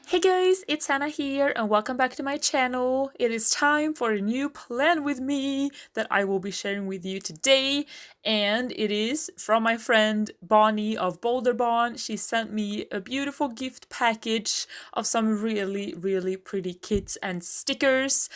Hey guys, it's Hannah here and welcome back to my channel. It is time for a new plan with me that I will be sharing with you today, and it is from my friend Bonnie of Bolderbon. She sent me a beautiful gift package of some really pretty kits and stickers.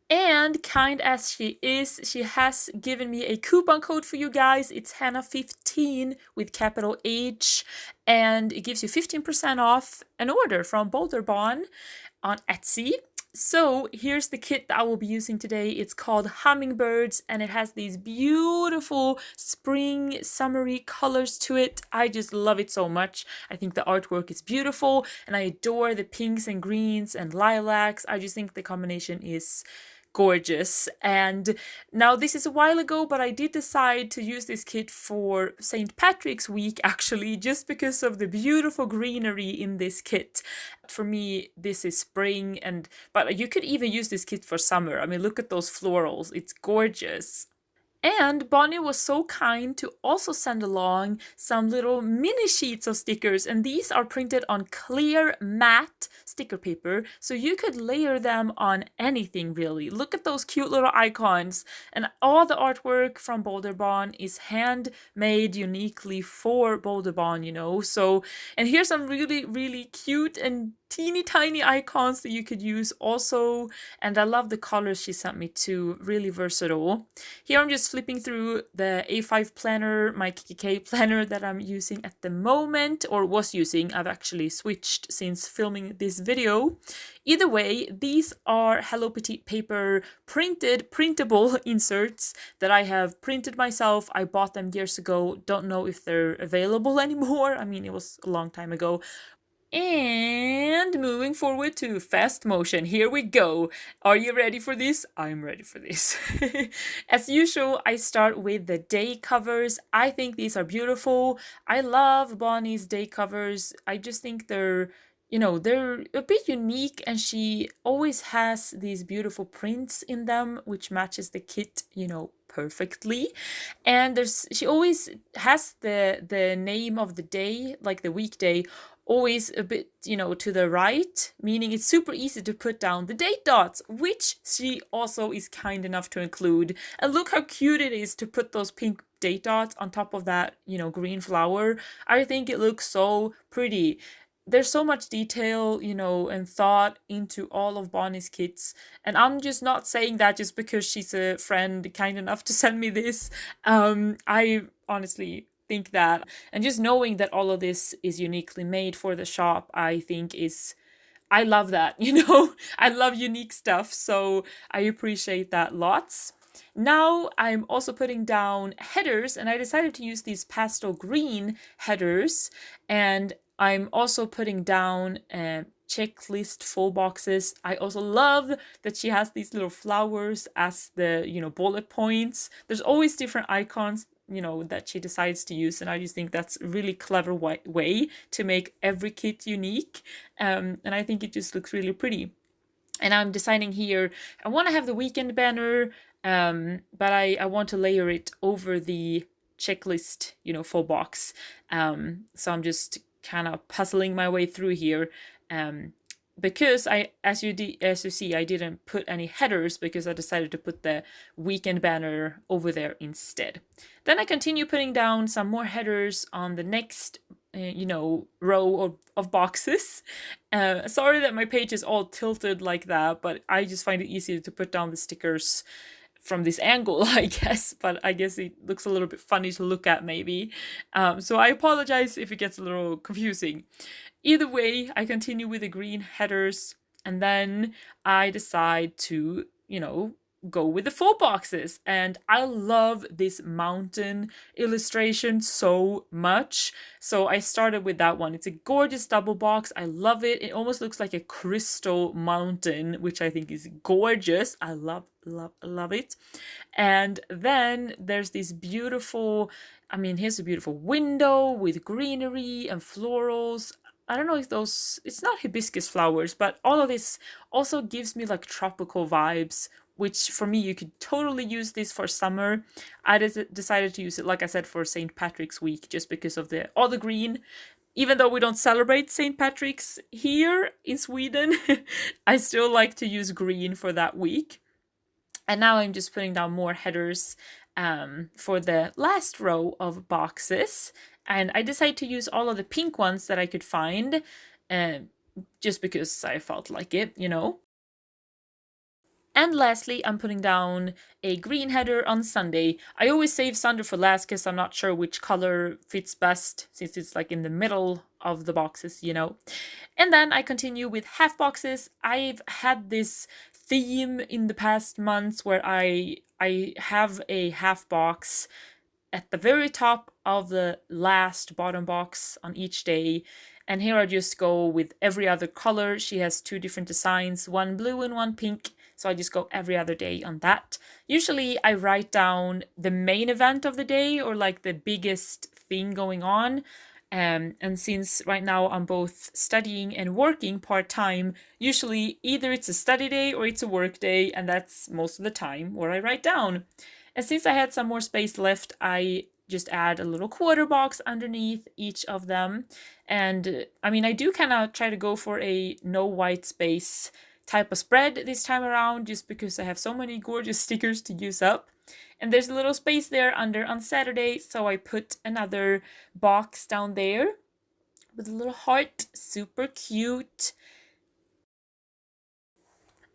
And kind as she is, she has given me a coupon code for you guys. It's Hannah15 with capital H, and it gives you 15% off an order from Bolderbon on Etsy. So here's the kit that I will be using today. It's called Hummingbirds and it has these beautiful spring summery colors to it. I just love it so much. I think the artwork is beautiful and I adore the pinks and greens and lilacs. I just think the combination is gorgeous. And now this is a while ago, but I did decide to use this kit for St. Patrick's week actually, just because of the beautiful greenery in this kit. For me, this is spring, but you could even use this kit for summer. I mean, look at those florals. It's gorgeous. And Bonnie was so kind to also send along some little mini sheets of stickers, and these are printed on clear matte sticker paper, so you could layer them on anything really. Look at those cute little icons, and all the artwork from Bolderbon is handmade uniquely for Bolderbon, you know. So, and here's some really cute and teeny tiny icons that you could use also, and I love the colors she sent me too, really versatile. Here I'm just flipping through the A5 planner, my kikki.K planner that I'm using at the moment, or was using. I've actually switched since filming this video. Either way, these are Hello Petite paper printable inserts that I have printed myself. I bought them years ago. Don't know if they're available anymore. I mean, it was a long time ago. And moving forward to fast motion, here we go. Are you ready for this? I'm ready for this. As usual, I start with the day covers. I think these are beautiful. I love Bonnie's day covers. I just think they're a bit unique, and she always has these beautiful prints in them, which matches the kit, perfectly. And she always has the name of the day, like the weekday, always a bit, to the right, meaning it's super easy to put down the date dots, which she also is kind enough to include. And look how cute it is to put those pink date dots on top of that, green flower. I think it looks so pretty. There's so much detail, and thought into all of Bonnie's kits. And I'm just not saying that just because she's a friend kind enough to send me this. I honestly think that, and just knowing that all of this is uniquely made for the shop, I think I love that. I love unique stuff, so I appreciate that lots. Now I'm also putting down headers, and I decided to use these pastel green headers, and I'm also putting down checklist full boxes. I also love that she has these little flowers as the bullet points. There's always different icons that she decides to use, and I just think that's a really clever way to make every kit unique, and I think it just looks really pretty. And I'm deciding here, I want to have the weekend banner, but I want to layer it over the checklist full box, so I'm just kind of puzzling my way through here, because as you see, I didn't put any headers because I decided to put the weekend banner over there instead. Then I continue putting down some more headers on the next row of boxes. Sorry that my page is all tilted like that, but I just find it easier to put down the stickers from this angle, I guess, but I guess it looks a little bit funny to look at maybe. So I apologize if it gets a little confusing. Either way, I continue with the green headers, and then I decide to, go with the full boxes. And I love this mountain illustration so much, so I started with that one. It's a gorgeous double box. I love it. It almost looks like a crystal mountain, which I think is gorgeous. I love it. And then there's this beautiful, here's a beautiful window with greenery and florals. I don't know if it's not hibiscus flowers, but all of this also gives me like tropical vibes, which for me, you could totally use this for summer. I decided to use it, like I said, for St. Patrick's week, just because of all the green even though we don't celebrate St. Patrick's here in Sweden, I still like to use green for that week. And now I'm just putting down more headers for the last row of boxes. And I decided to use all of the pink ones that I could find, uh, just because I felt like it, you know. And lastly, I'm putting down a green header on Sunday. I always save Sunday for last because I'm not sure which color fits best since it's like in the middle of the boxes, you know. And then I continue with half boxes. I've had this theme in the past months where I have a half box at the very top of the last bottom box on each day. And here I just go with every other color. She has two different designs, one blue and one pink. So I just go every other day on that. Usually I write down the main event of the day or like the biggest thing going on. And since right now I'm both studying and working part-time, usually either it's a study day or it's a work day, and that's most of the time where I write down. And since I had some more space left, I just add a little quarter box underneath each of them. And I mean, I do kind of try to go for a no white space type of spread this time around, just because I have so many gorgeous stickers to use up. And there's a little space there under on Saturday, so I put another box down there with a little heart, super cute.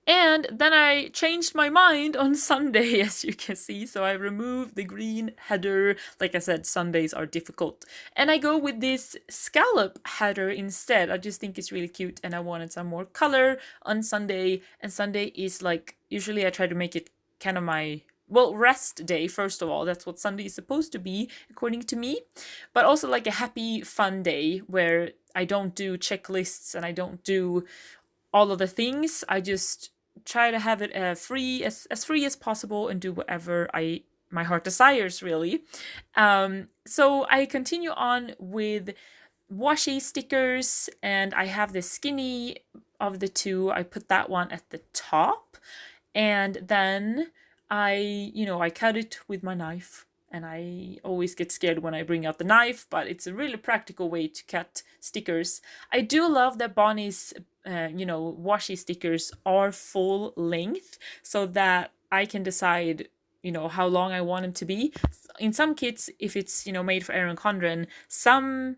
And then I changed my mind on Sunday, as you can see, so I removed the green header. Like I said, Sundays are difficult. And I go with this scallop header instead. I just think it's really cute, and I wanted some more color on Sunday. And Sunday is like, usually I try to make it kind of my, well, rest day, first of all. That's what Sunday is supposed to be, according to me. But also like a happy, fun day where I don't do checklists and I don't do all of the things. I just try to have it free as possible and do whatever my heart desires, really. So I continue on with washi stickers, and I have the skinny of the two. I put that one at the top, and then I cut it with my knife. And I always get scared when I bring out the knife, but it's a really practical way to cut stickers. I do love that Bonnie's washi stickers are full length, so that I can decide, how long I want them to be. In some kits, if it's, made for Erin Condren, some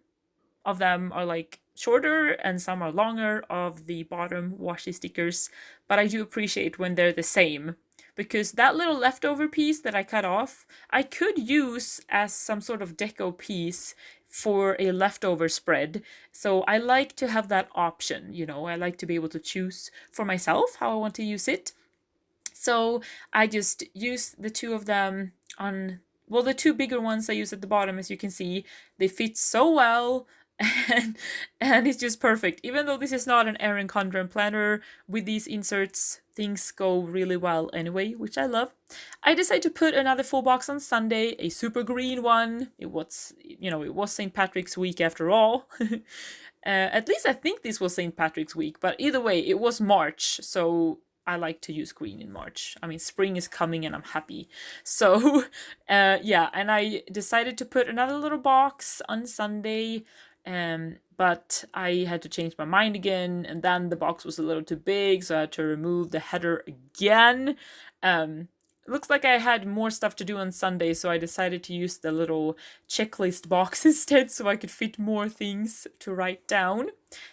of them are like shorter and some are longer of the bottom washi stickers, but I do appreciate when they're the same, because that little leftover piece that I cut off, I could use as some sort of deco piece for a leftover spread. So I like to have that option, I like to be able to choose for myself how I want to use it. So I just use the two of them on, well, the two bigger ones I use at the bottom, as you can see. They fit so well, and it's just perfect. Even though this is not an Erin Condren planner, with these inserts, things go really well anyway, which I love. I decided to put another full box on Sunday, a super green one. It was St. Patrick's week after all. At least I think this was St. Patrick's week, but either way, it was March, so I like to use green in March. I mean, spring is coming and I'm happy. So, yeah, and I decided to put another little box on Sunday, but I had to change my mind again, and then the box was a little too big, so I had to remove the header again. Looks like I had more stuff to do on Sunday, so I decided to use the little checklist box instead, so I could fit more things to write down.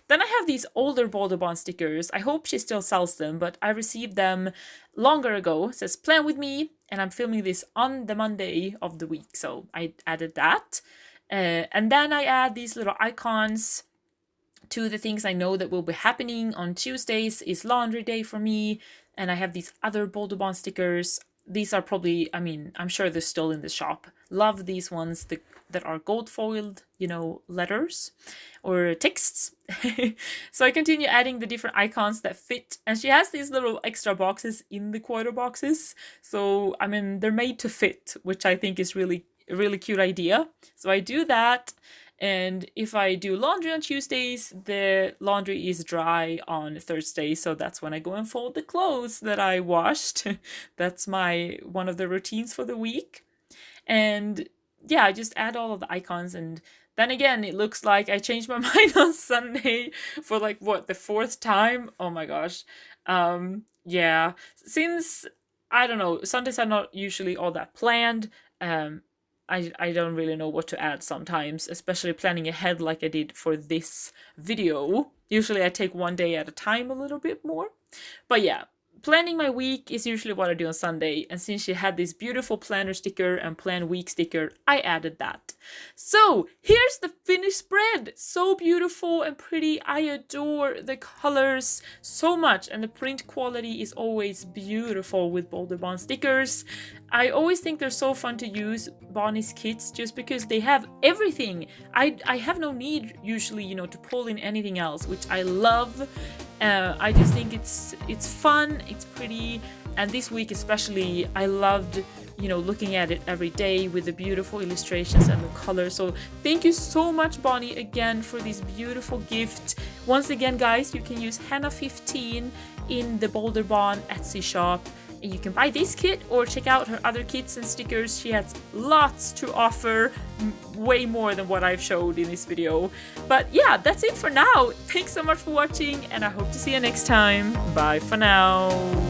Then I have these older Bolderbon stickers. I hope she still sells them, but I received them longer ago. It says plan with me, and I'm filming this on the Monday of the week, so I added that. And then I add these little icons to the things I know that will be happening. On Tuesdays is laundry day for me, and I have these other Bolderbon stickers. These are probably, I'm sure they're still in the shop. Love these ones that are gold foiled, letters or texts. So I continue adding the different icons that fit. And she has these little extra boxes in the quarter boxes. So, they're made to fit, which I think is really a really cute idea. So I do that. And if I do laundry on Tuesdays, the laundry is dry on Thursday, so that's when I go and fold the clothes that I washed. That's one of the routines for the week. And yeah, I just add all of the icons, and Then again, it looks like I changed my mind on Sunday for like what, the fourth time? Oh my gosh. Yeah, since I don't know, Sundays are not usually all that planned. Um, I don't really know what to add sometimes, especially planning ahead like I did for this video. Usually I take one day at a time a little bit more. But yeah, planning my week is usually what I do on Sunday, and since she had this beautiful planner sticker and plan week sticker, I added that. So here's the finished spread. So beautiful and pretty. I adore the colors so much, and the print quality is always beautiful with Bolderbon stickers. I always think they're so fun to use, Bonnie's kits, just because they have everything. I have no need usually, you know, to pull in anything else, which I love. I just think it's fun, it's pretty, and this week especially, I loved, you know, looking at it every day with the beautiful illustrations and the colors. So thank you so much, Bonnie, again for this beautiful gift. Once again, guys, you can use Hannah15 in the Bolderbon Etsy shop. And you can buy this kit or check out her other kits and stickers. She has lots to offer, way more than what I've showed in this video. But yeah, that's it for now. Thanks so much for watching, and I hope to see you next time. Bye for now.